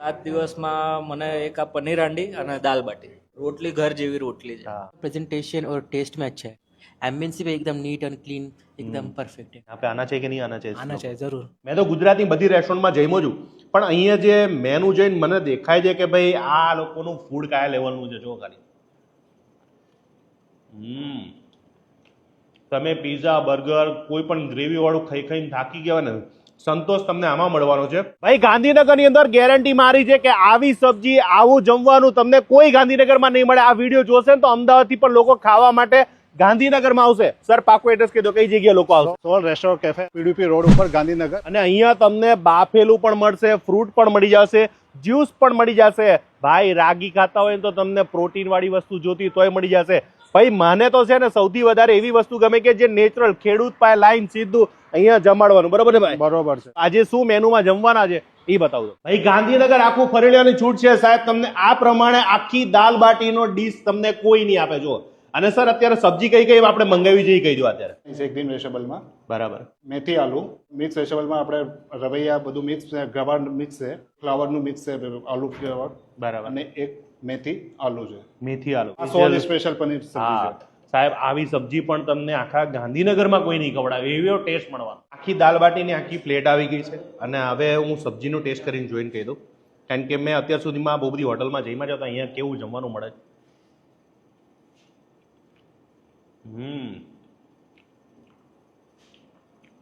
7 દિવસમાં મને એક આ પનીર હાંડી અને દાલ બાટી, રોટલી ઘર જેવી રોટલી છે। प्रेजेंटेशन और टेस्ट में अच्छा है। एम्बियंस भी एकदम नीट एंड क्लीन एकदम परफेक्ट है। यहाँ पे आना चाहिए कि नहीं आना चाहिए? आना चाहिए जरूर। मैं तो ગુજરાતની બધી રેસ્ટોરન્ટમાં જઈમો છું, પણ અહીંયા જે મેનુ જોઈને મને દેખાય છે કે ભાઈ આ લોકોનું ફૂડ કયા લેવલનું છે। જો ખાલી તમે પીઝા બર્ગર કોઈ પણ ગ્રેવી વાળું ખાઈ ખાઈને થાકી ગયા હોય ને, સંતોષ તમને આમાં મળવાનો છે। ભાઈ ગાંધીનગરની અંદર ગેરંટી મારી છે કે આવી સબ્જી આવું જમવાનું તમને કોઈ ગાંધીનગરમાં નહીં મળે। આ વિડીયો જોશે ને તો અમદાવાદથી પણ લોકો ખાવા માટે ગાંધીનગરમાં આવશે। સર પાકું એડ્રેસ કહી દો, કઈ જગ્યાએ લોકો આવશે? સોલ રેસ્ટોરન્ટ કેફે, પીડીપી રોડ ઉપર, ગાંધીનગર। અને અહીંયા તમને બાફેલું પણ મળશે, ફ્રૂટ પણ મળી જશે, જ્યુસ પણ મળી જશે। ભાઈ રાગી ખાતા હોય તો તમને પ્રોટીન વાળી વસ્તુ જોતી તોય મળી જશે। ભાઈ મને તો છે ને સૌથી વધારે એવી વસ્તુ ગમે કે જે નેચરલ ખેડૂત પાસે લાઈન સીધું અહીંયા જમાડવાનું। બરોબર ને ભાઈ? બરોબર છે। આજે શું મેનુમાં જમવાના છે એ બતાવું દો। ભાઈ ગાંધીનગર આખું ફરી લેવાની છૂટ છે સાહેબ તમને। આ પ્રમાણે આખી દાલ બાટીનો ડીશ તમને કોઈ નહીં આપે। જો અને સર અત્યારે સબ્જી કઈ કઈ આપણે મંગાવી છે એ કહી દો અત્યારે। એક ગ્રીન વેજીટેબલમાં બરાબર, મેથી આલુ મિક્સ વેજીટેબલમાં આપણે રવૈયા બધું મિક્સ છે, ગવાર મિક્સ છે, ફ્લાવરનું મિક્સ છે, આલુ ફ્લેવર બરાબર, અને એક મેથી આલુ છે, મેથી આલુ। આ સોલ સ્પેશિયલ પનીર સબ્જી હા છે સાહેબ, આવી સબ્જી પણ તમને આખા ગાંધીનગરમાં કોઈ નહીં ખવડાવે એવો ટેસ્ટ મળવાનો। આખી દાલ બાટીની આખી પ્લેટ આવી ગઈ છે અને હવે હું સબ્જીનો ટેસ્ટ કરીને જોઈને કહી દઉં, કારણ કે મેં અત્યાર સુધીમાં બહુ બધી હોટલમાં જઈમાં જતા અહીંયા કેવું જમવાનું મળે છે।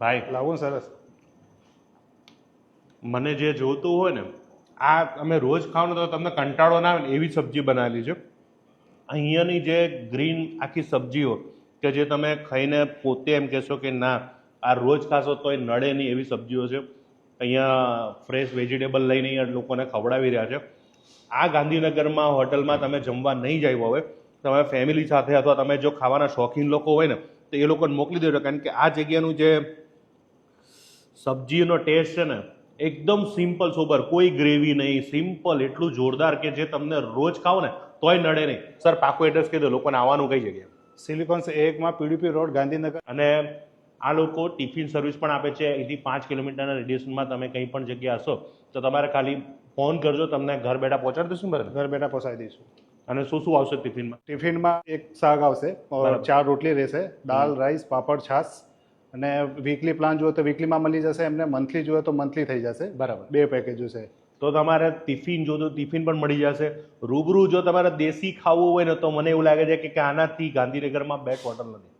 ભાઈ લાવું સરસ। મને જે જોતું હોય ને, આ તમે રોજ ખાવ ને તો તમને કંટાળો ના આવે ને એવી સબ્જી બનાવેલી છે। અહીંયાની જે ગ્રીન આખી સબ્જીઓ કે જે તમે ખાઈને પોતે એમ કહેશો કે ના આ રોજ ખાશો તોય નડે નહીં એવી સબ્જીઓ છે। અહીંયા ફ્રેશ વેજીટેબલ લઈને અહીંયા લોકોને ખવડાવી રહ્યા છે। આ ગાંધીનગરમાં હોટલમાં તમે જમવા નહીં જાય હવે, તમે ફેમિલી સાથે અથવા તમે જો ખાવાના શોખીન લોકો હોય ને તો એ લોકોને મોકલી દેજો, કારણ કે આ જગ્યાનું જે સબ્જીનો ટેસ્ટ છે ને એકદમ સિમ્પલ સોબર, કોઈ ગ્રેવી નહીં, સિમ્પલ એટલું જોરદાર કે જે તમને રોજ ખાઓ ને તોય નડે નહીં। સર પાકું એડ્રેસ કહી દો, લોકોને આવવાનું કઈ જગ્યાએ? સિલિકોન્સ 1 માં પીડીપી રોડ ગાંધીનગર। અને આ લોકો ટિફિન સર્વિસ પણ આપે છે। અહીંથી 5 કિલોમીટરના રેડિયસમાં તમે કંઈ પણ જગ્યા હશો તો તમારે ખાલી ફોન કરજો, તમને ઘર બેઠા પહોંચાડી દઈશું। બરાબર, ઘર બેઠા પહોંચાડી દઈશું। અને શું શું આવશે ટિફિનમાં? ટિફિનમાં એક શાક આવશે, 4 રોટલી રહેશે, દાલ, રાઈસ, પાપડ, છાશ। અને વીકલી પ્લાન જોઈએ તો વીકલીમાં મળી જશે, એમને મંથલી જોઈએ તો મંથલી થઈ જશે। બરાબર, 2 પેકેજો છે। તો તમારે ટિફિન જો તો ટિફિન પણ મળી જશે। રૂબરૂ જો તમારે દેશી ખાવું હોય ને તો મને એવું લાગે છે કે આનાથી ગાંધીનગરમાં બેસ્ટ હોટલ નથી।